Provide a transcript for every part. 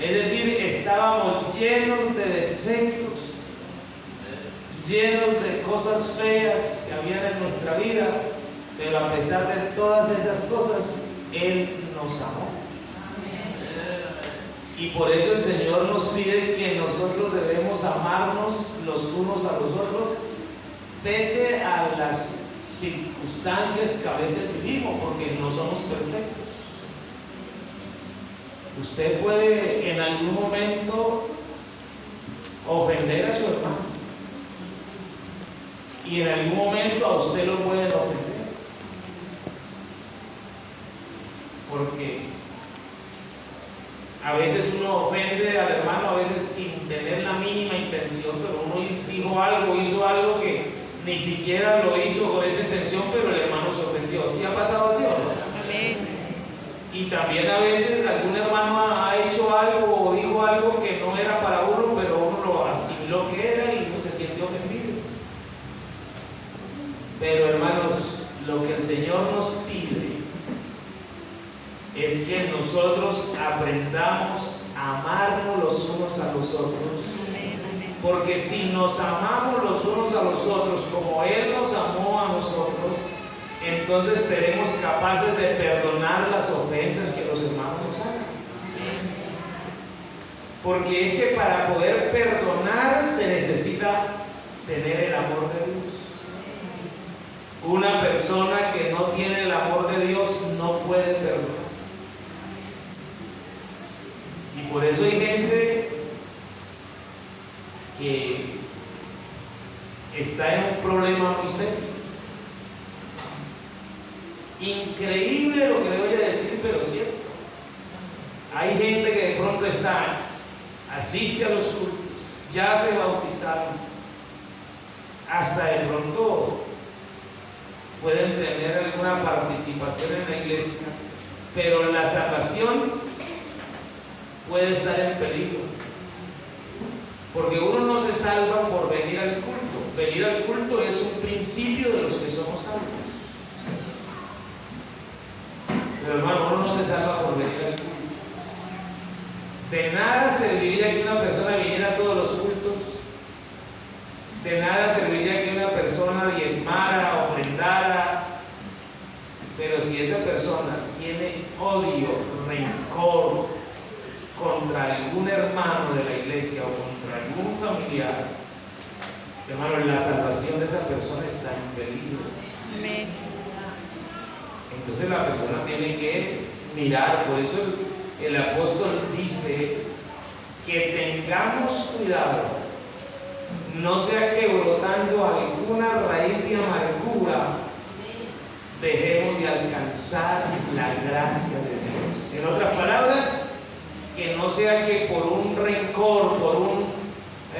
Es decir, estábamos llenos de defectos, llenos de cosas feas que habían en nuestra vida, pero a pesar de todas esas cosas, Él nos amó. Y por eso el Señor nos pide que nosotros debemos amarnos los unos a los otros, pese a las circunstancias que a veces vivimos, porque no somos perfectos. Usted puede en algún momento ofender a su hermano, y en algún momento a usted lo pueden ofender, porque a veces uno ofende al hermano, a veces sin tener la mínima intención, pero uno dijo algo, hizo algo que ni siquiera lo hizo con esa intención, pero el hermano se ofendió. ¿Sí ha pasado así o no? Amén. Y también a veces algún hermano ha hecho algo o dijo algo que no era para uno, pero uno lo asimiló que era y uno se siente ofendido. Pero hermanos, lo que el Señor nos pide es que nosotros aprendamos a amarnos los unos a los otros. Porque si nos amamos los unos a los otros como Él nos amó a nosotros, entonces seremos capaces de perdonar las ofensas que los hermanos nos hagan. Porque es que para poder perdonar se necesita tener el amor de Dios. Una persona que no tiene el amor de Dios no puede perdonar. Y por eso hay gente que está en un problema muy serio. Increíble lo que le voy a decir, pero cierto. Hay gente que de pronto asiste a los cultos, ya se bautizaron, hasta de pronto pueden tener alguna participación en la iglesia, pero la salvación puede estar en peligro, porque uno no se salva por venir al culto. Venir al culto es un principio de los que somos salvos. Pero hermano, uno no se salva por venir al culto. De nada serviría que una persona viniera a todos los cultos. De nada serviría que una persona diezmara, ofrendara. Pero si esa persona tiene odio, rencor contra algún hermano de la iglesia o contra algún familiar, hermano, la salvación de esa persona está en peligro. Amén. Entonces la persona tiene que mirar. Por eso el apóstol dice que tengamos cuidado, no sea que brotando alguna raíz de amargura dejemos de alcanzar la gracia de Dios. En otras palabras, que no sea que por un rencor, por un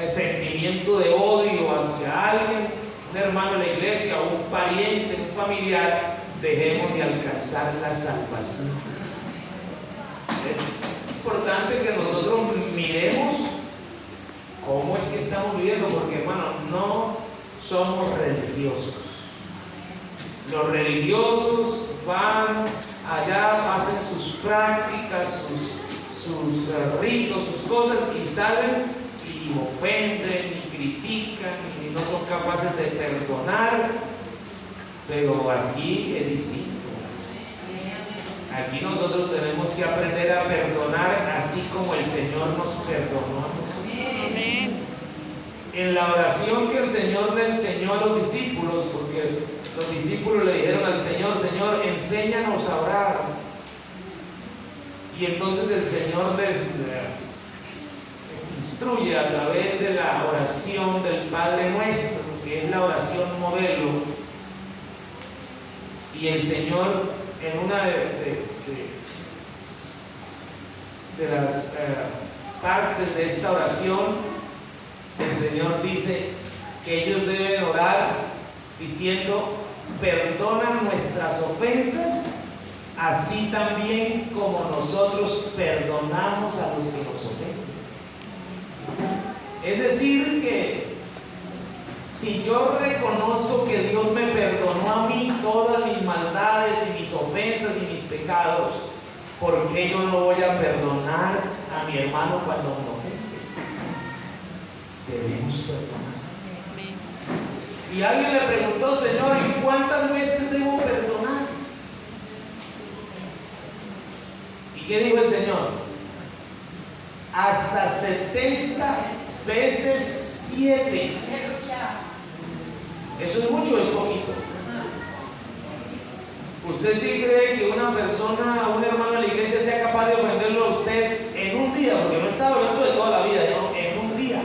sentimiento de odio hacia alguien, un hermano de la iglesia, un pariente, un familiar, dejemos de alcanzar la salvación. Es importante que nosotros miremos cómo es que estamos viviendo, porque hermano, no somos religiosos. Los religiosos van allá, hacen sus prácticas, sus ritos, sus cosas, y salen y ofenden y critican y no son capaces de perdonar. Pero aquí es distinto. Aquí nosotros tenemos que aprender a perdonar así como el Señor nos perdonó a nosotros. Amén. En la oración que el Señor le enseñó a los discípulos, porque los discípulos le dijeron al Señor: Señor, enséñanos a orar. Y entonces el Señor les instruye a través de la oración del Padre Nuestro, que es la oración modelo. Y el Señor, en una de las partes de esta oración, el Señor dice que ellos deben orar diciendo: perdona nuestras ofensas, así también como nosotros perdonamos a los que nos ofenden. Es decir, que si yo reconozco que Dios me perdonó a mí todas mis maldades y mis ofensas y mis pecados, ¿por qué yo no voy a perdonar a mi hermano cuando me ofende. Debemos perdonar. Y alguien le preguntó: Señor, ¿y cuántas veces debo perdonar? ¿Y qué dijo el Señor? Hasta 70 veces 7. ¿Eso es mucho o es poquito? ¿Usted sí cree que una persona, un hermano de la iglesia, sea capaz de ofenderlo a usted en un día? Porque no está hablando de toda la vida, ¿no? En un día.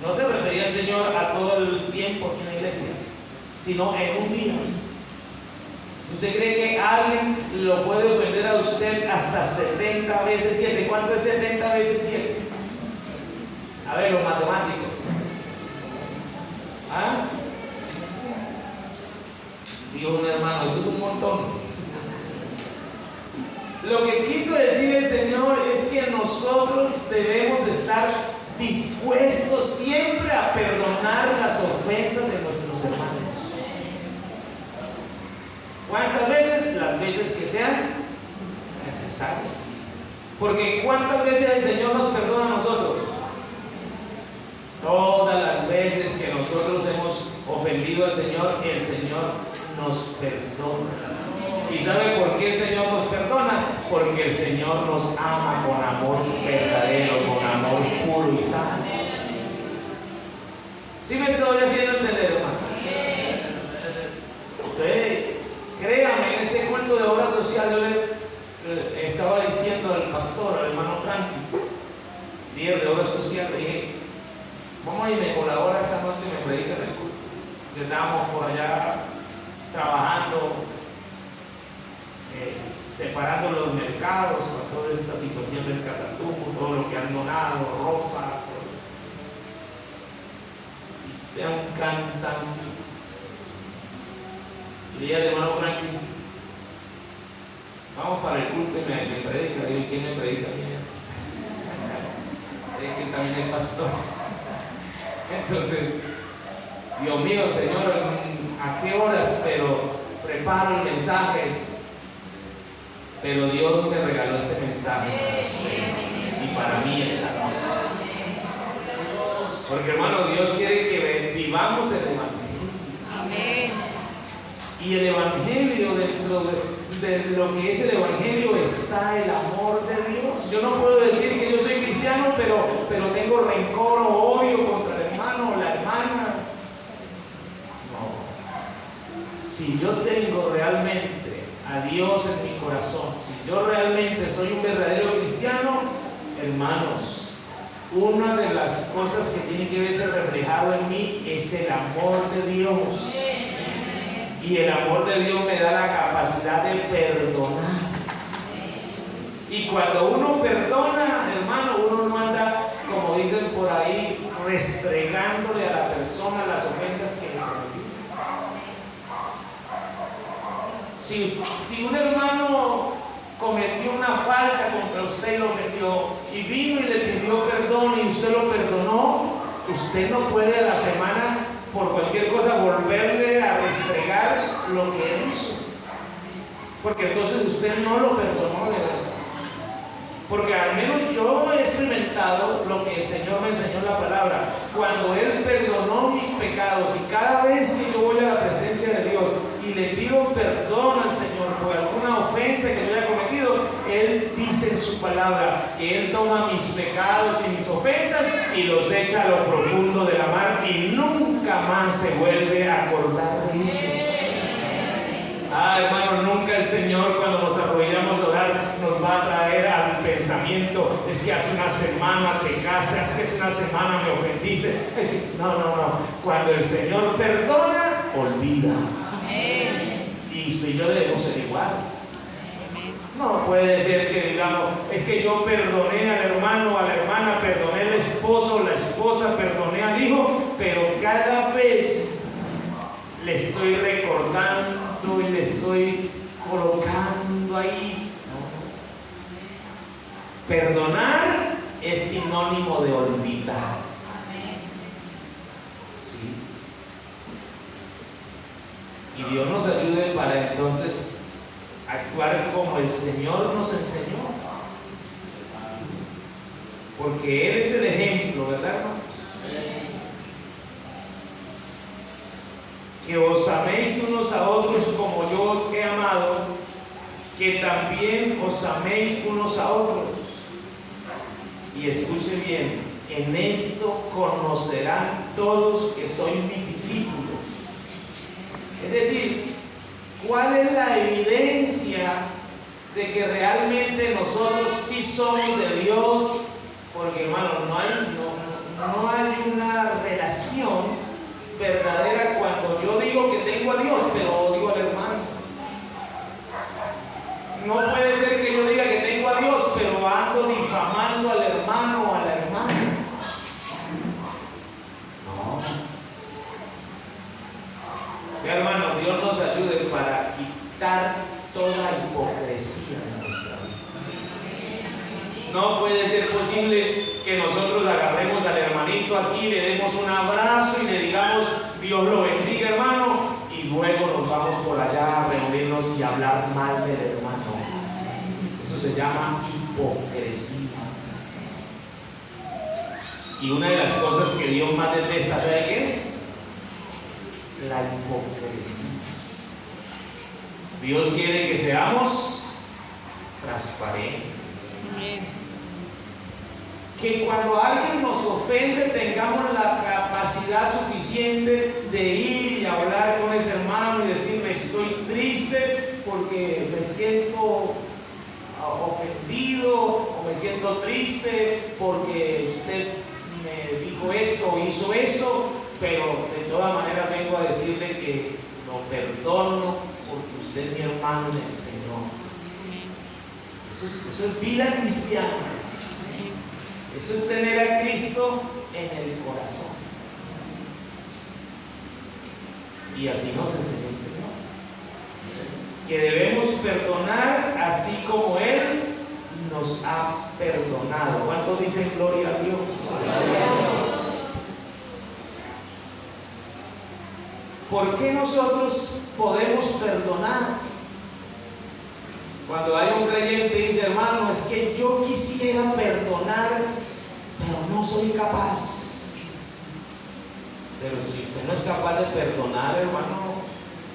No se refería el Señor a todo el tiempo aquí en la iglesia, sino en un día. ¿Usted cree que alguien lo puede ofender a usted hasta 70 veces 7? ¿Cuánto es 70 veces 7? A ver, los matemáticos. ¿Ah? Dijo un hermano, eso es un montón. Lo que quiso decir el Señor es que nosotros debemos estar dispuestos siempre a perdonar las ofensas de nuestros hermanos. ¿Cuántas veces? Las veces que sean necesarias. Porque ¿cuántas veces el Señor nos perdona a nosotros? Todas las veces que nosotros hemos ofendido al Señor, el Señor nos perdona. ¿Y sabe por qué el Señor nos perdona? Porque el Señor nos ama con amor verdadero, con amor puro y sano. ¿Sí me estoy haciendo entender, hermano? Créame, en este culto de obra social yo le estaba diciendo al pastor, al hermano Frankie, líder de obra social, le dije: vamos y me colabora esta noche y me predica en el culto. Que estábamos por allá trabajando, separando los mercados con toda esta situación del Catatumbo, todo lo que han donado, ropa, y da un cansancio. Y le dije al hermano Frankie: vamos para el culto y me predica. Digo: ¿quién me predica? Es que también es pastor. Entonces, Dios mío, Señor, ¿a qué horas? Pero preparo el mensaje. Pero Dios me regaló este mensaje para ustedes y para mí esta noche. Porque, hermano, Dios quiere que vivamos el Evangelio. Amén. Y el Evangelio, dentro de lo que es el Evangelio, está el amor de Dios. Yo no puedo decir que yo soy cristiano, pero tengo rencor o odio contra el hermano o la hermana. No. Si yo tengo realmente a Dios en mi corazón, si yo realmente soy un verdadero cristiano, hermanos, una de las cosas que tiene que verse reflejado en mí es el amor de Dios. Y el amor de Dios me da la capacidad de perdonar. Y cuando uno perdona, hermano, uno no anda, como dicen por ahí, restregándole a la persona las ofensas que le cometió. Si un hermano cometió una falta contra usted y lo ofendió, y vino y le pidió perdón y usted lo perdonó, usted no puede a la semana, por cualquier cosa, volverle a restregar lo que él hizo. Porque entonces usted no lo perdonó de verdad. Porque al menos yo he experimentado lo que el Señor me enseñó en la palabra. Cuando Él perdonó mis pecados, y cada vez que yo voy a la presencia de Dios y le pido perdón al Señor por alguna ofensa que yo haya cometido, Él dice en su palabra que Él toma mis pecados y mis ofensas y los echa a lo profundo de la mar y nunca más se vuelve a acordar de ellos. Hermano, nunca el Señor, cuando nos arrodillamos a orar, nos va a traer al pensamiento: es que hace una semana pecaste, es que hace una semana me ofendiste. No. Cuando el Señor perdona, olvida. Y usted y yo debemos ser igual. No puede ser que digamos: es que yo perdoné al hermano, a la hermana, perdoné al esposo, la esposa, perdoné al hijo, pero cada vez le estoy recordando y le estoy colocando ahí. Perdonar es sinónimo de olvidar. ¿Sí? Y Dios nos ayude para entonces actuar como el Señor nos enseñó. Porque Él es el ejemplo, ¿verdad, hermanos? Que os améis unos a otros como yo os he amado, que también os améis unos a otros. Y escuche bien, en esto conocerán todos que sois mis discípulos. Es decir, ¿cuál es la evidencia de que realmente nosotros sí somos de Dios? Porque, hermanos, no hay una relación verdadera cuando yo digo que tengo a Dios, pero odio al hermano. No puede ser que yo diga que tengo a Dios, pero ando difamando al hermano o a la hermana. No. Mi hermano, Dios nos ayude para quitar toda hipocresía de nuestra vida. No puede ser posible que nosotros agarremos al hermanito aquí, le demos un abrazo y le digamos Dios lo bendiga, hermano, y luego nos vamos por allá a reunirnos y hablar mal del hermano. Eso se llama hipocresía. Y una de las cosas que Dios más detesta, ¿sabe qué es? La hipocresía. Dios quiere que seamos transparentes. Que cuando alguien nos ofende tengamos la capacidad suficiente de ir y hablar con ese hermano y decirle estoy triste porque me siento ofendido o me siento triste porque usted me dijo esto o hizo esto, pero de todas maneras vengo a decirle que lo perdono porque usted es mi hermano en el Señor. Eso es vida cristiana. Eso es tener a Cristo en el corazón. Y así nos enseñó el Señor. Que debemos perdonar así como Él nos ha perdonado. ¿Cuántos dicen gloria a Dios? ¿Por qué nosotros podemos perdonar? Cuando hay un creyente y dice, hermano, es que yo quisiera perdonar, pero no soy capaz. Pero si usted no es capaz de perdonar, hermano,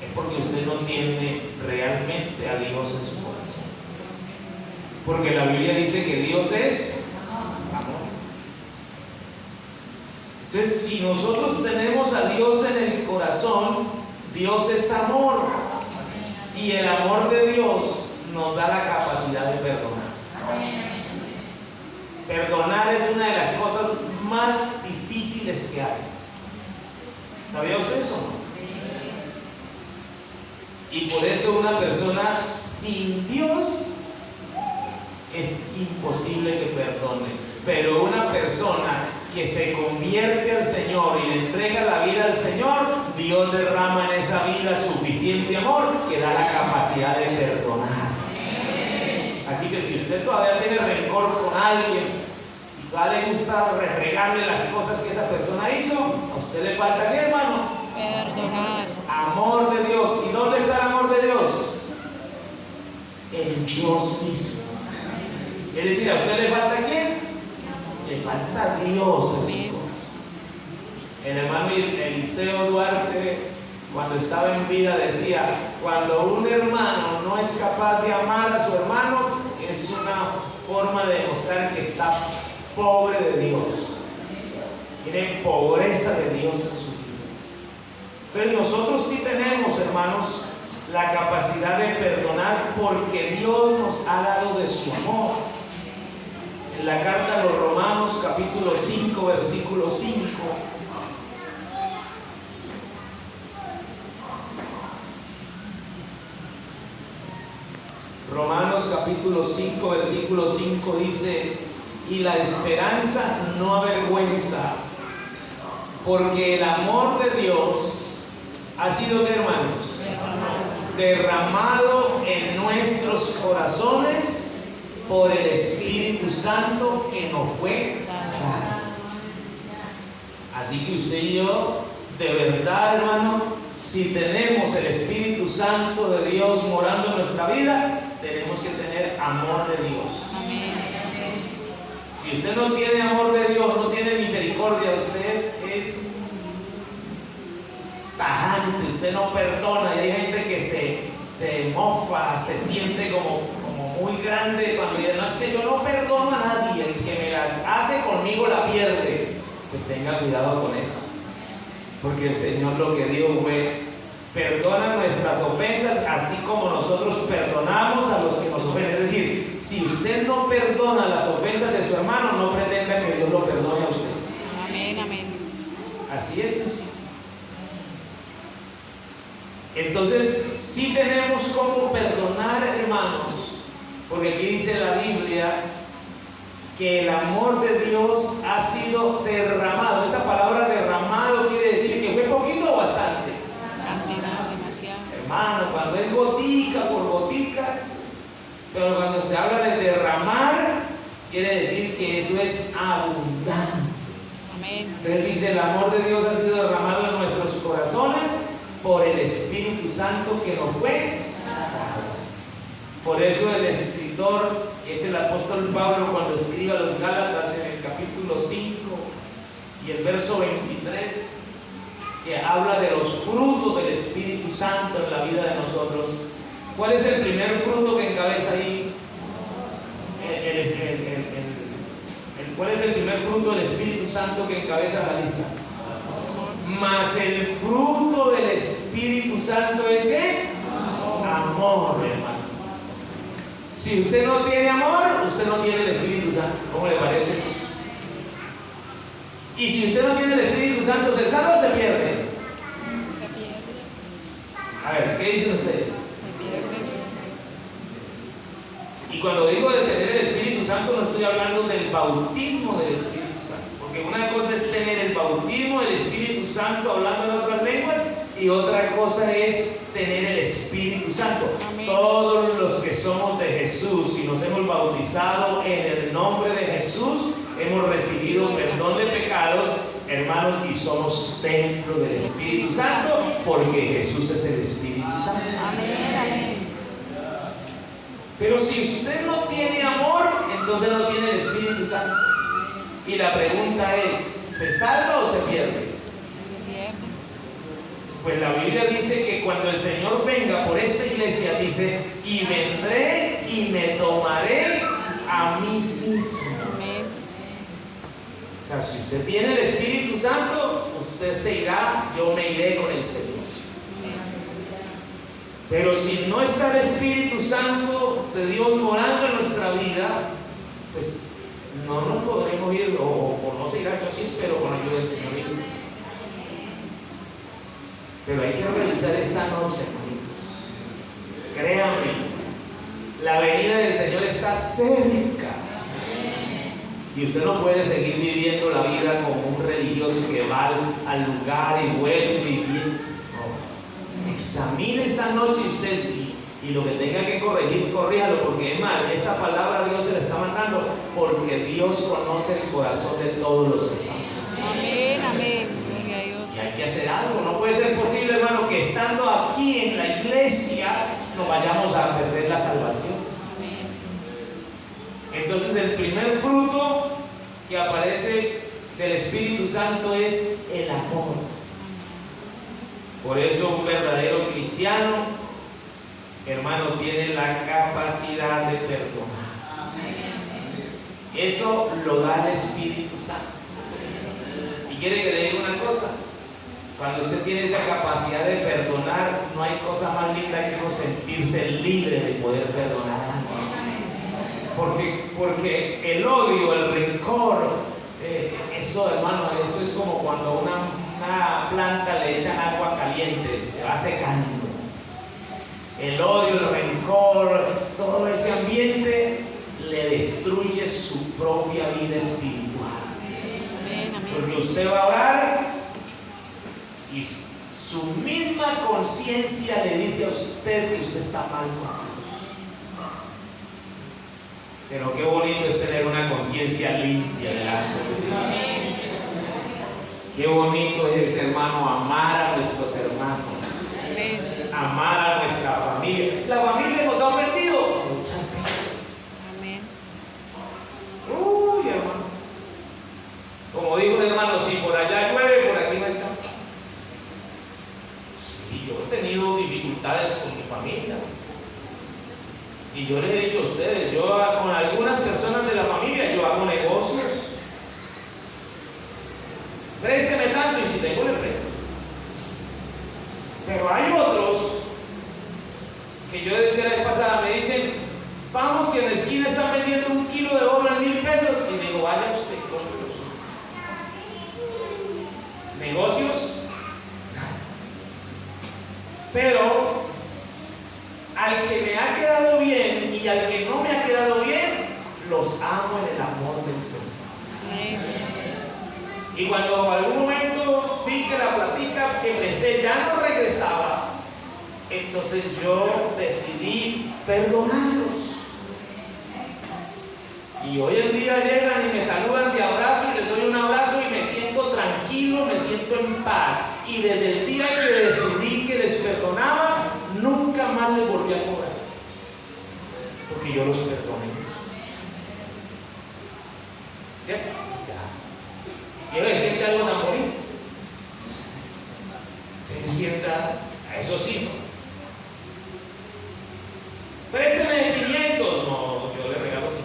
es porque usted no tiene realmente a Dios en su corazón. Porque la Biblia dice que Dios es amor. Entonces, si nosotros tenemos a Dios en el corazón, Dios es amor. Y el amor de Dios nos da la capacidad de perdonar. Perdonar es una de las cosas más difíciles que hay. ¿Sabía usted eso? Y por eso una persona sin Dios es imposible que perdone. Pero una persona que se convierte al Señor y le entrega la vida al Señor, Dios derrama en esa vida suficiente amor que da la capacidad de perdonar. Así que si usted todavía tiene rencor con alguien y todavía le gusta refregarle las cosas que esa persona hizo, a usted le falta ¿qué, hermano? Perdonar. Amor de Dios. ¿Y dónde está el amor de Dios? En Dios mismo. Es decir, ¿a usted le falta quién? Le falta Dios en su corazón. El hermano Eliseo Duarte, cuando estaba en vida, decía, cuando un hermano no es capaz de amar a su hermano, es una forma de demostrar que está pobre de Dios. Tiene pobreza de Dios en su vida. Entonces nosotros sí tenemos, hermanos, la capacidad de perdonar porque Dios nos ha dado de su amor. En la carta a los Romanos, capítulo 5, versículo 5. Romanos capítulo 5, versículo 5 dice, y la esperanza no avergüenza, porque el amor de Dios ha sido, hermanos, derramado en nuestros corazones por el Espíritu Santo que nos fue dado. Así que usted y yo, de verdad, hermano, si tenemos el Espíritu Santo de Dios morando en nuestra vida, tenemos que tener amor de Dios. Si Si usted no tiene amor de Dios, no tiene misericordia, usted es tajante, usted no perdona. Y hay gente que se mofa, se siente como muy grande cuando dice, no, es que yo no perdono a nadie, el que me las hace conmigo la pierde. Pues tenga cuidado con eso, porque el Señor lo que dijo fue: perdona nuestras ofensas así como nosotros perdonamos a los que nos ofenden. Es decir, si usted no perdona las ofensas de su hermano, no pretenda que Dios lo perdone a usted. Amén, amén. Así es sencillo. Entonces, sí tenemos cómo perdonar, hermanos, porque aquí dice la Biblia que el amor de Dios ha sido derramado. Esa palabra derramado quiere decir que fue poquito o bastante. Cantidad, demasiado. Hermano, cuando es gotica por goticas, pero cuando se habla de derramar, quiere decir que eso es abundante. Amén. Entonces dice, el amor de Dios ha sido derramado en nuestros corazones por el Espíritu Santo que nos fue dado. Por eso el escritor es el apóstol Pablo, cuando escribe a los Gálatas en el capítulo 5 y el verso 23, que habla de los frutos del Espíritu Santo en la vida de nosotros. ¿Cuál es el primer fruto que encabeza ahí? ¿Cuál es el primer fruto del Espíritu Santo que encabeza la lista? Mas el fruto del Espíritu Santo es ¿qué? Amor, hermano. Si usted no tiene amor, usted no tiene el Espíritu Santo. ¿Cómo le parece? Y si usted no tiene el Espíritu Santo, ¿se salva o se pierde? Se pierde. A ver, ¿qué dicen ustedes? Se pierde. Y cuando digo de tener el Espíritu Santo, no estoy hablando del bautismo del Espíritu Santo, porque una cosa es tener el bautismo del Espíritu Santo hablando en otras lenguas, y otra cosa es tener el Espíritu Santo. Amén. Todos los que somos de Jesús y nos hemos bautizado en el nombre de Jesús, hemos recibido perdón de pecados, hermanos, y somos templo del Espíritu Santo, porque Jesús es el Espíritu Santo. Amén, amén. Pero si usted no tiene amor, entonces no tiene el Espíritu Santo. Y la pregunta es, ¿se salva o se pierde? Se pierde. Pues la Biblia dice que cuando el Señor venga por esta iglesia, dice, y vendré y me tomaré a mí mismo. Amén. O sea, si usted tiene el Espíritu Santo, usted se irá, yo me iré con el Señor. Pero si no está el Espíritu Santo de Dios morando en nuestra vida, pues no nos podremos ir, o no se irá, yo sí espero con la ayuda del Señor. Pero hay que realizar esta noche, hermanitos. Créanme, la venida del Señor está cerca. Y usted no puede seguir viviendo la vida como un religioso que va al lugar y vuelve y viene. No. Examine esta noche usted y lo que tenga que corregir, corríjalo, porque es mal. Esta palabra Dios se la está mandando porque Dios conoce el corazón de todos los que están. Amén, amén. Gloria a Dios. Y hay que hacer algo. No puede ser posible, hermano, que estando aquí en la iglesia nos vayamos a perder la salvación. Amén. Entonces el primer fruto que aparece del Espíritu Santo es el amor. Por eso un verdadero cristiano, hermano, tiene la capacidad de perdonar. Eso lo da el Espíritu Santo. Y quiere que le diga una cosa: cuando usted tiene esa capacidad de perdonar, no hay cosa más linda que uno sentirse libre de poder perdonar. Porque el odio, el rencor, eso, hermano, eso es como cuando una planta le echan agua caliente, se va secando. El odio, el rencor, todo ese ambiente le destruye su propia vida espiritual. Amén, amén. Porque usted va a orar y su misma conciencia le dice a usted que usted está mal con Dios. Pero qué bonito es tener una conciencia limpia delante de Dios. Qué bonito es, hermano, amar a nuestros hermanos. Amén. Amar a nuestra familia. La familia nos ha ofendido muchas veces. Amén. Uy, hermano. yo les he dicho a ustedes, yo con algunas personas de la familia, yo hago negocios. Présteme tanto y si tengo le presto. Pero hay otros que yo les decía la vez pasada, me dicen, vamos que en la esquina están vendiendo 1 kilo de oro en 1,000 pesos. Y le digo, vaya usted, cómprelo. Negocios. Pero al que me ha quedado bien y al que no me ha quedado bien, los amo en el amor del Señor. Y cuando en algún momento vi que la platica que presté ya no regresaba, entonces yo decidí perdonarlos. Y hoy en día llegan y me saludan de abrazo y les doy un abrazo y me siento tranquilo, me siento en paz. Y desde el día que decidí que les perdonaba, nunca más les volví a cobrar. Porque yo los perdoné. ¿Cierto? Ya. Quiero decirte algo tan bonito. Se sienta, eso sí, ¿no? Présteme 500. No, yo le regalo 50.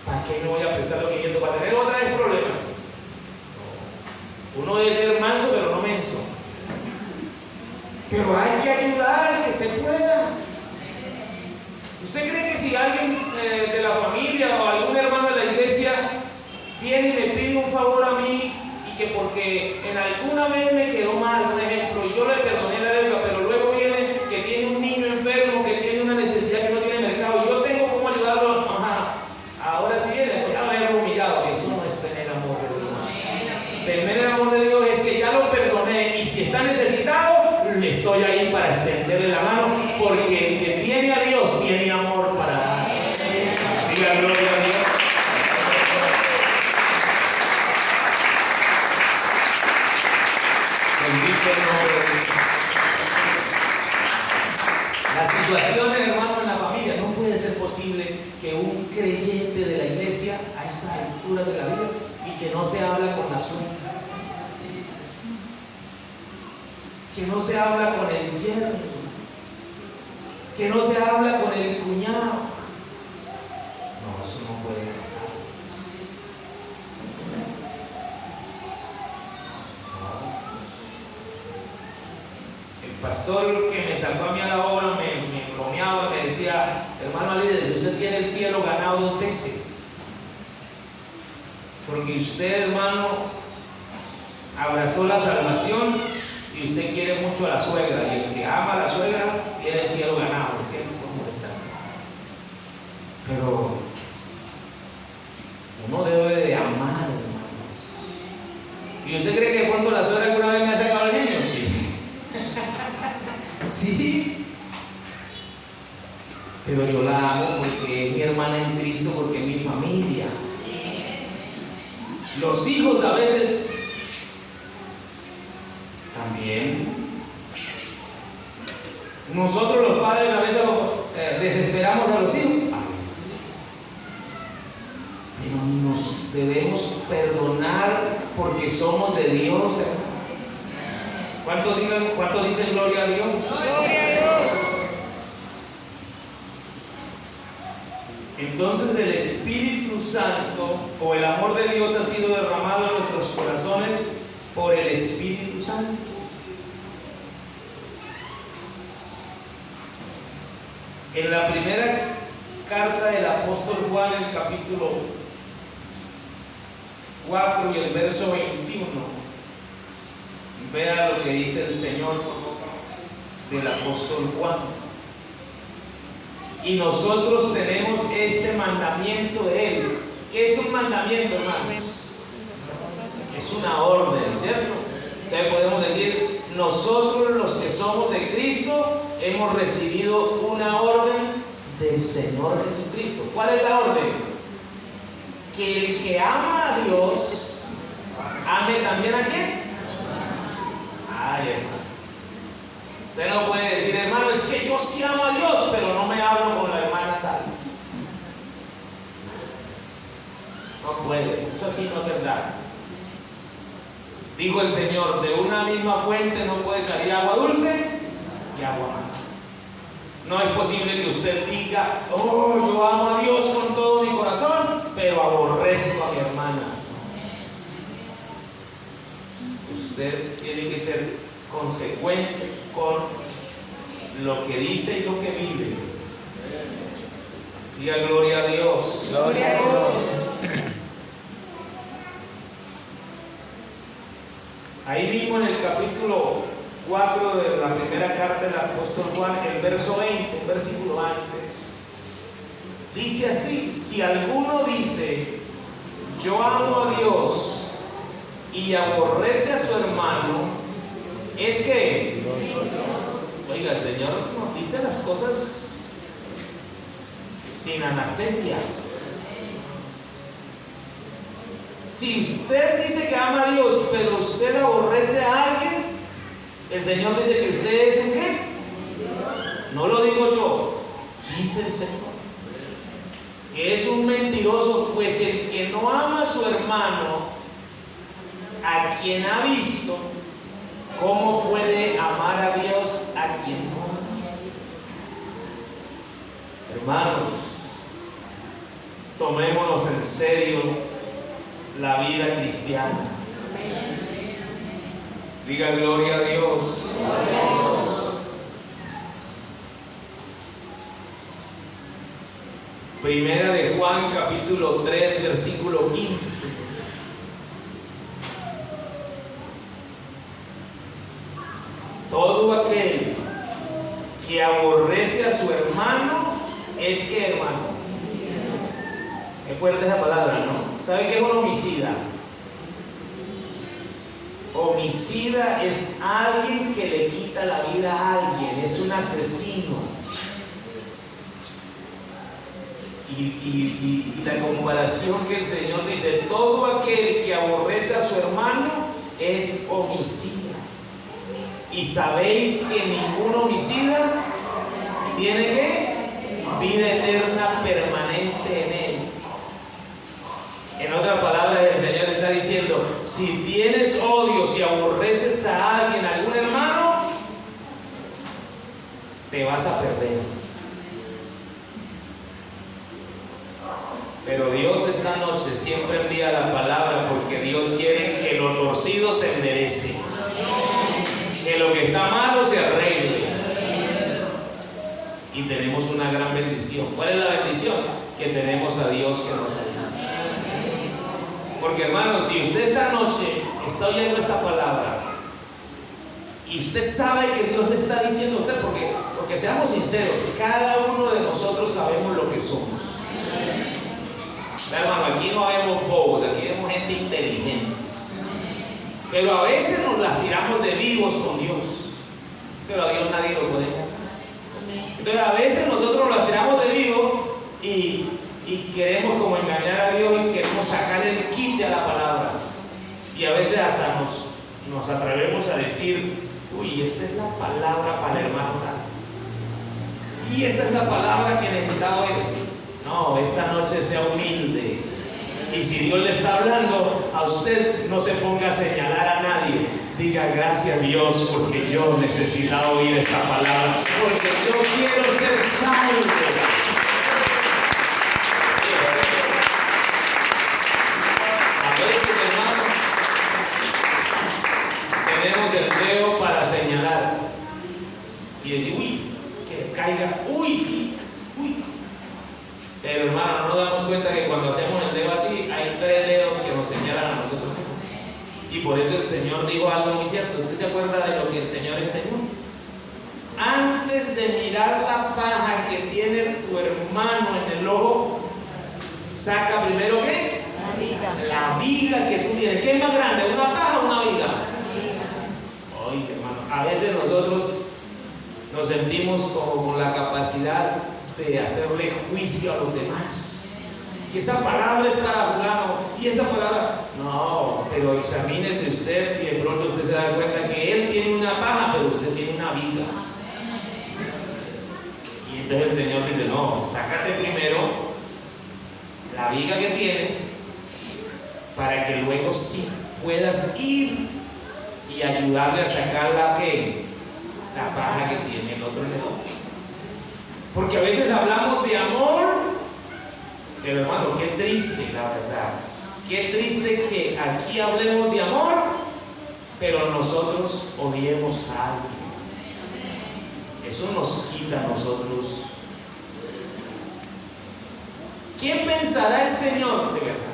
¿Para qué no voy a prestar los 500? ¿Para tener otra vez problemas? No. Uno debe ser manso, pero no menso. Pero hay que ayudar al que se pueda. ¿Usted cree que si alguien de la familia o algún hermano de la iglesia viene y me pide un favor a mí y que porque en alguna vez me quedó mal, por ejemplo, y yo le perdoné la deuda, pero luego viene que tiene un niño enfermo, que tiene una necesidad que no tiene mercado, y yo tengo cómo ayudarlo? Ajá. Ahora sí viene, voy a haberlo humillado. Eso no es tener amor de Dios. Tener el amor de Dios es que ya lo perdoné y si está necesitado, estoy ahí para extenderle la mano, porque el que tiene a Dios tiene amor para dar. Diga gloria a Dios. Bendito el nombre de Dios. Las situaciones, hermano, en la familia, no puede ser posible que un creyente de la iglesia a esta altura de la vida y que no se habla con la suegra, que no se habla con el yerno, que no se habla con el cuñado. No, eso no puede pasar. No. El pastor que me sacó a mí a la obra me bromeaba, me decía, hermano Alides, usted tiene el cielo ganado 2 veces. Porque usted, hermano, abrazó la salvación y usted quiere mucho a la suegra. Y el que ama a la suegra tiene el cielo ganado. ¿Cómo está? Pero uno debe de amar, hermanos. ¿Y usted cree que de pronto la suegra alguna vez me ha sacado al niño? Sí. Sí. Pero yo la amo porque es mi hermana en Cristo, porque es mi familia. Los hijos a veces también. Nosotros los padres a veces desesperamos a los hijos. A veces. Pero nos debemos perdonar porque somos de Dios, hermano. ¿Cuántos dicen gloria a Dios? Gloria a Dios. Entonces el Espíritu Santo o el amor de Dios ha sido derramado en nuestros corazones por el Espíritu Santo. En la primera carta del apóstol Juan, en el capítulo 4 y el verso 21, vea lo que dice el Señor del apóstol Juan. Y nosotros tenemos este mandamiento de Él. ¿Qué es un mandamiento, hermanos? Es una orden, ¿cierto? Entonces podemos decir, nosotros los que somos de Cristo hemos recibido una orden del Señor Jesucristo. ¿Cuál es la orden? Que el que ama a Dios, ame también a quién. Ay, hermano. Usted no puede decir, hermano, es que yo sí amo a Dios, pero no me hablo con la hermana tal. No puede, eso así no es verdad. Dijo el Señor, de una misma fuente no puede salir agua dulce y agua amarga. No es posible que usted diga, oh, yo amo a Dios con todo mi corazón, pero aborrezco a mi hermana. Usted tiene que ser consecuente con lo que dice y lo que vive. Diga gloria a Dios. Gloria a Dios. Ahí mismo en el capítulo 4 de la primera carta del apóstol Juan, el verso 20, un versículo antes, dice así: si alguno dice, yo amo a Dios, y aborrece a su hermano, es que, oiga, el Señor nos dice las cosas sin anestesia. Si usted dice que ama a Dios, pero usted aborrece a alguien, el Señor dice que usted es un ¿qué? No lo digo yo, dice el Señor, que es un mentiroso, pues el que no ama a su hermano, a quien ha visto, ¿cómo puede amar a Dios a quien no ha visto? Hermanos, tomémonos en serio la vida cristiana. Diga gloria a Dios. Primera de Juan, capítulo 3, versículo 15. Todo aquel que aborrece a su hermano es que, hermano, es fuerte esa palabra, ¿no? ¿Sabe qué es un homicida? Homicida es alguien que le quita la vida a alguien, es un asesino. Y la comparación que el Señor dice, todo aquel que aborrece a su hermano es homicida. Y sabéis que ningún homicida tiene ¿qué? Vida eterna permanente en él. En otras palabras, el Señor está diciendo, si tienes odio, si aborreces a alguien, a algún hermano, te vas a perder. Pero Dios esta noche siempre envía la palabra, porque Dios quiere que lo torcido se enderece, que lo que está malo se arregle. Y tenemos una gran bendición. ¿Cuál es la bendición? Que tenemos a Dios que nos ayuda. Porque, hermanos, si usted esta noche está oyendo esta palabra y usted sabe que Dios le está diciendo a usted, porque seamos sinceros, cada uno de nosotros sabemos lo que somos. Hermano, aquí no vemos bobos, aquí vemos gente inteligente. Pero a veces nos las tiramos de vivos con Dios, pero a Dios nadie lo puede engañar. Entonces a veces nosotros nos las tiramos de vivo y queremos como engañar a Dios y queremos sacar el quite a la palabra. Y a veces hasta nos atrevemos a decir, uy, esa es la palabra para el hermano tal. Y esa es la palabra que necesitaba oír. No, esta noche sea humilde. Y si Dios le está hablando a usted, no se ponga a señalar a nadie. Diga gracias a Dios porque yo necesitaba oír esta palabra, porque yo quiero ser salvo. A veces, hermano, tenemos el dedo para señalar y decir, uy, que le caiga, uy, sí, uy. Pero, hermano, no nos damos cuenta que cuando hacemos el dedo así, hay 3 dedos que nos señalan a nosotros mismos. Y por eso el Señor dijo algo muy cierto. ¿Usted se acuerda de lo que el Señor enseñó? Antes de mirar la paja que tiene tu hermano en el ojo, saca primero ¿qué? La viga. La viga que tú tienes. ¿Qué es más grande? ¿Una paja o una viga? Oye, hermano, a veces nosotros nos sentimos como con la capacidad de hacerle juicio a los demás. Y esa palabra es para fulano, y esa palabra, no, pero examínese usted y de pronto usted se da cuenta que él tiene una paja, pero usted tiene una viga. Y entonces el Señor dice, no, sácate primero la viga que tienes, para que luego sí puedas ir y ayudarle a sacar la paja que tiene el otro león. Porque a veces hablamos de amor, pero hermano, qué triste la verdad. Qué triste que aquí hablemos de amor, pero nosotros odiemos a alguien. Eso nos quita a nosotros. ¿Qué pensará el Señor de verdad?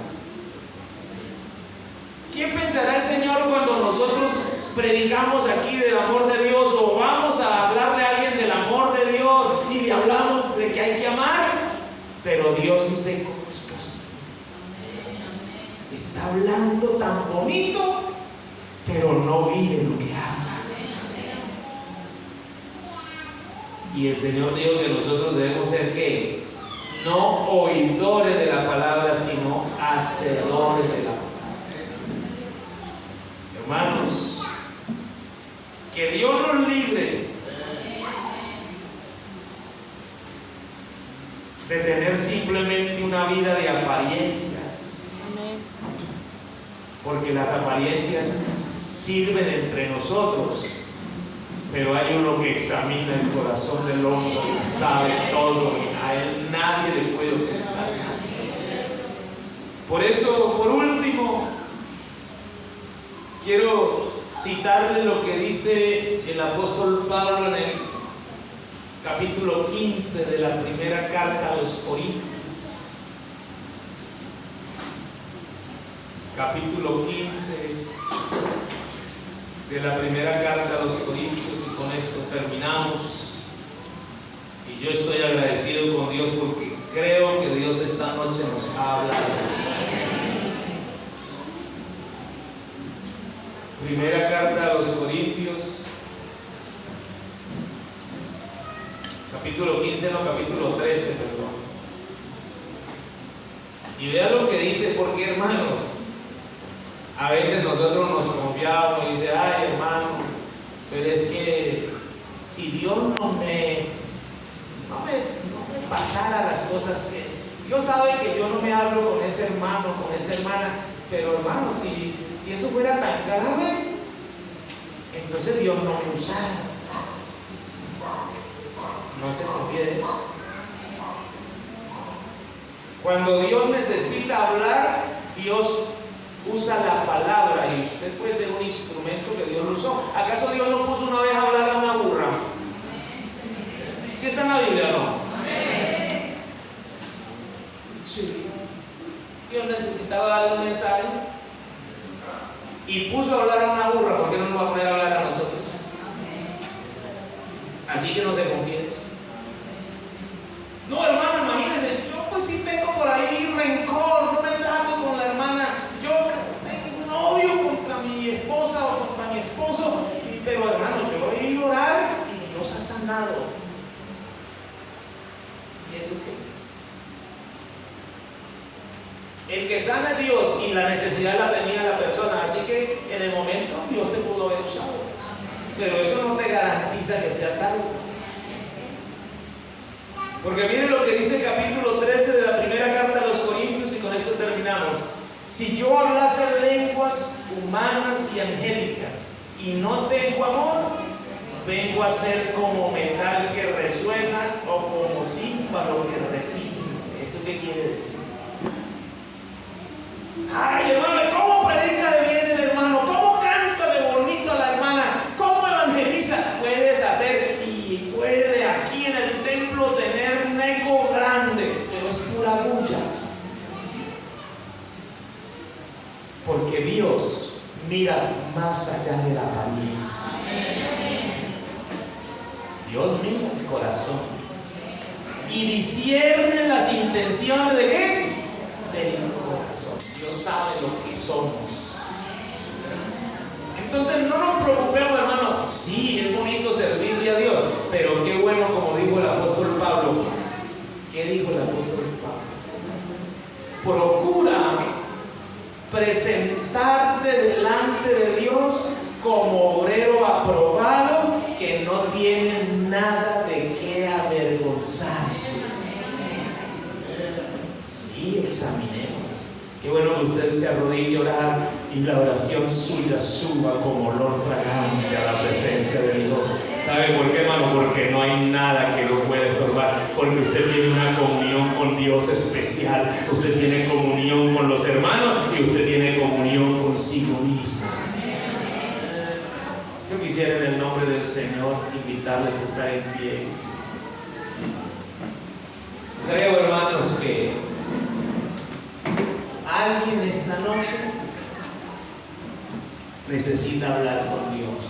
¿Qué pensará el Señor cuando nosotros predicamos aquí del amor de Dios, o vamos a hablarle a alguien del amor de Dios y le hablamos de que hay que amar, pero Dios dice, ¿cómo es posible? Está hablando tan bonito, pero no vive lo que habla. Y el Señor dijo que nosotros debemos ser ¿qué? No oidores de la palabra, sino hacedores de la palabra. Hermanos, que Dios nos libre de tener simplemente una vida de apariencias. Amén. Porque las apariencias sirven entre nosotros, pero hay uno que examina el corazón del hombre, sabe todo, a él nadie le puede ocultar nada. Por eso, por último, quiero citarle lo que dice el apóstol Pablo en el capítulo 15 de la primera carta a los Corintios. Capítulo 15 de la primera carta a los Corintios, y con esto terminamos. Y yo estoy agradecido con Dios porque creo que Dios esta noche nos ha hablado. Primera carta a los Corintios, capítulo 15, no, capítulo 13, perdón. Y vea lo que dice, porque hermanos, a veces nosotros nos confiamos y dice, ay hermano, pero es que si Dios no me pasara las cosas que Dios sabe que yo no me hablo con ese hermano, con esa hermana, pero hermano, si eso fuera tan grave, entonces Dios no me usara. No se confíe de eso. Cuando Dios necesita hablar, Dios usa la palabra, y usted puede ser un instrumento que Dios usó. ¿Acaso Dios no puso una vez a hablar a una burra? ¿Sí está en la Biblia o no? Sí. Dios necesitaba dar un mensaje y puso a hablar a una burra. ¿Por qué no nos va a poner a hablar a nosotros? Así que no se confíe de eso. No, hermano, imagínense, yo pues sí tengo por ahí rencor, no me trato con la hermana, yo tengo un odio contra mi esposa o contra mi esposo, pero hermano, yo he ido a orar y Dios ha sanado. ¿Y eso qué? El que sana es Dios, y la necesidad la tenía la persona, así que en el momento Dios te pudo haber usado, pero eso no te garantiza que seas salvo. Porque miren lo que dice el capítulo 13 de la primera carta a los Corintios, y con esto terminamos. Si yo hablase lenguas humanas y angélicas y no tengo amor, vengo a ser como metal que resuena o como címbalo que repite. ¿Eso qué quiere decir? Ay, hermano, ¿cómo predica de bien el hermano? ¿Cómo canta de bonito la hermana? ¿Cómo evangeliza? Puedes hacer y puede aquí en el templo tener un eco grande, pero es pura bulla. Porque Dios mira más allá de la apariencia. Dios mira el corazón y discierne las intenciones de qué? Del corazón. Dios sabe lo que somos. Entonces no nos preocupemos, hermano. Sí, es bonito servirle a Dios, pero qué bueno, como dijo el apóstol Pablo. ¿Qué dijo el apóstol Pablo? Procura presentarte delante de Dios como obrero aprobado, que no tiene nada de qué avergonzarse. Sí, examinemos. Qué bueno que usted se arrodille a orar y la oración suya suba como olor fragante a la presencia de Dios. ¿Sabe por qué, hermano? Porque no hay nada que lo pueda estorbar. Porque usted tiene una comunión con Dios especial. Usted tiene comunión con los hermanos y usted tiene comunión consigo mismo. Yo quisiera en el nombre del Señor invitarles a estar en pie. Creo, hermanos, que alguien esta noche necesita hablar con Dios.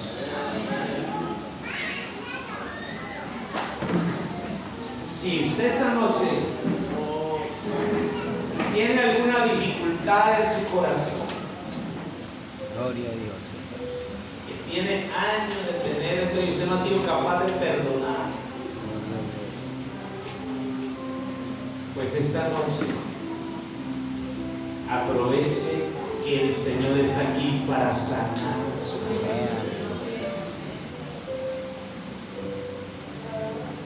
Si usted esta noche tiene alguna dificultad en su corazón, Gloria a Dios. que tiene años de tener eso y usted no ha sido capaz de perdonar, pues esta noche aproveche que el Señor está aquí para sanar su corazón.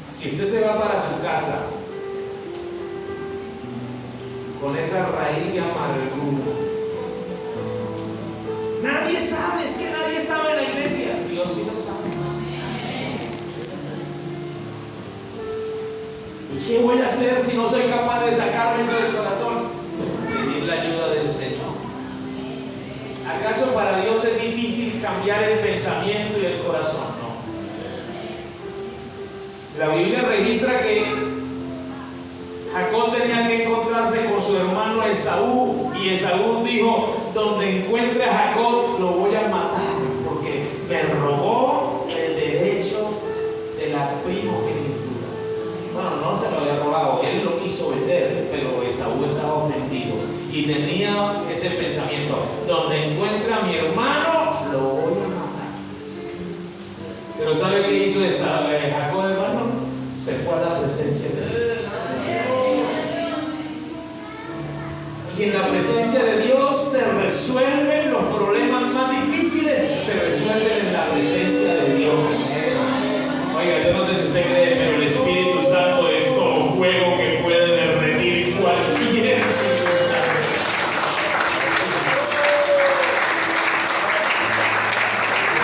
Si usted se va para su casa con esa raíz de amargura, nadie sabe, es que nadie sabe en la iglesia, Dios sí lo sabe. ¿Y qué voy a hacer si no soy capaz de sacarme eso del corazón? Pedir la ayuda del Señor. ¿Acaso para Dios es difícil cambiar el pensamiento y el corazón? No. La Biblia registra que Jacob tenía que encontrarse con su hermano Esaú, y Esaú dijo: donde encuentre a Jacob lo voy a matar, porque me robó el derecho de la primogenitura. Bueno, no se lo había robado, él lo quiso vender, pero Esaú estaba ofendido y tenía ese pensamiento: donde encuentre a mi hermano lo voy a matar. Pero ¿sabe qué hizo Jacob, hermano? Se fue a la presencia de Dios. Y en la presencia de Dios se resuelven los problemas más difíciles, se resuelven en la presencia de Dios. Oiga, yo no sé si usted cree, pero el Espíritu Santo es como fuego que puede derretir cualquier circunstancia.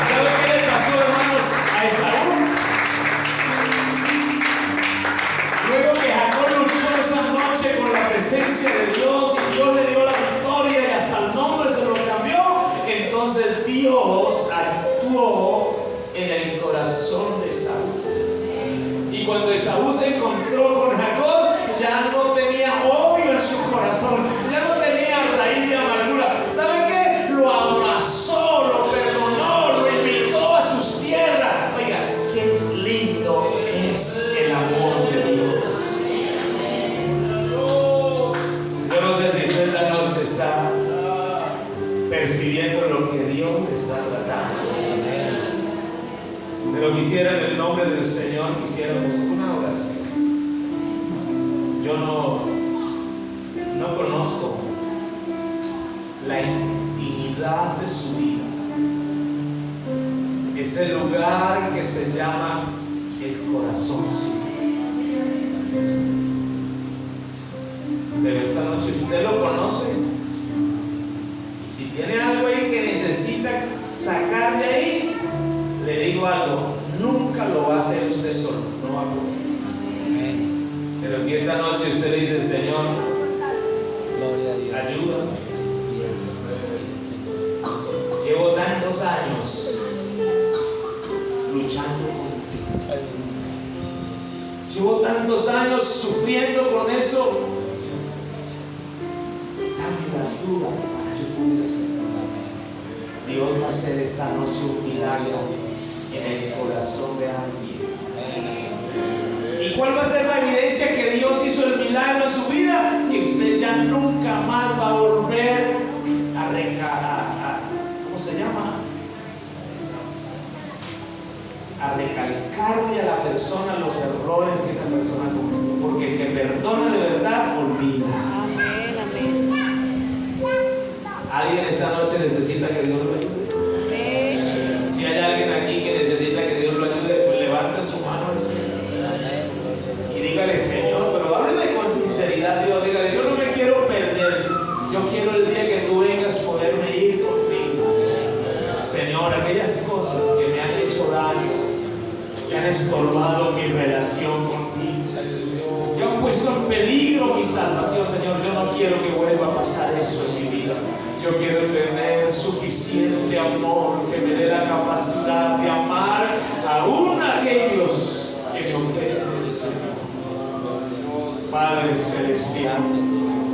¿Sabe qué le pasó, hermanos, a Esaú? Luego que Jacob luchó esa noche con la presencia de Dios y Dios le dio la victoria y hasta el nombre se lo cambió, entonces Dios actuó en el corazón de Esaú. Y cuando Esaú se encontró con Jacob, ya no tenía odio en su corazón, ya no tenía raíz de amargura. ¿Sabe qué? Lo abrazó, lo perdonó, lo invitó a sus tierras. Oiga, qué lindo es el amor de Dios. Yo no sé si usted esta noche está percibiendo lo que Dios le está tratando. Pero quisiera, en el nombre del Señor, quisiéramos una oración. Yo no conozco la intimidad de su vida, ese lugar que se llama el corazón suyo. Pero esta noche usted lo conoce, y si tiene algo ahí que necesita sacar de ahí, le digo algo: nunca lo va a hacer usted solo, no va a poder. Pero si esta noche usted le dice: Señor, Gloria a Dios. ayúdame, Yes. llevo tantos años luchando con eso, llevo tantos años sufriendo con eso, dame la ayuda para yo poder hacerlo. Dios va a hacer esta noche un milagro en el corazón de alguien. ¿Y cuál va a ser la evidencia que Dios hizo el milagro en su vida? Que usted ya nunca más va a volver a ¿cómo se llama? A recalcarle a la persona los errores que esa persona cometió. Porque el que perdona de verdad olvida. Amén, amén. Alguien esta noche necesita que Dios lo ayude. Amén. Si hay alguien aquí que necesita que Dios lo ayude, pues levante su mano al cielo y dígale: Señor, pero háblele con sinceridad. Dios, dígale: yo no me quiero perder, yo quiero el el día que tú vengas poderme ir contigo. Señor, aquellas cosas que me han hecho daño, que han estorbado mi relación contigo, que han puesto en peligro mi salvación, Señor, yo no quiero que vuelva a pasar eso en mi vida. Yo quiero tener suficiente amor que me dé la capacidad de amar aún a aquellos que me ofenden, Señor. Padre Celestial,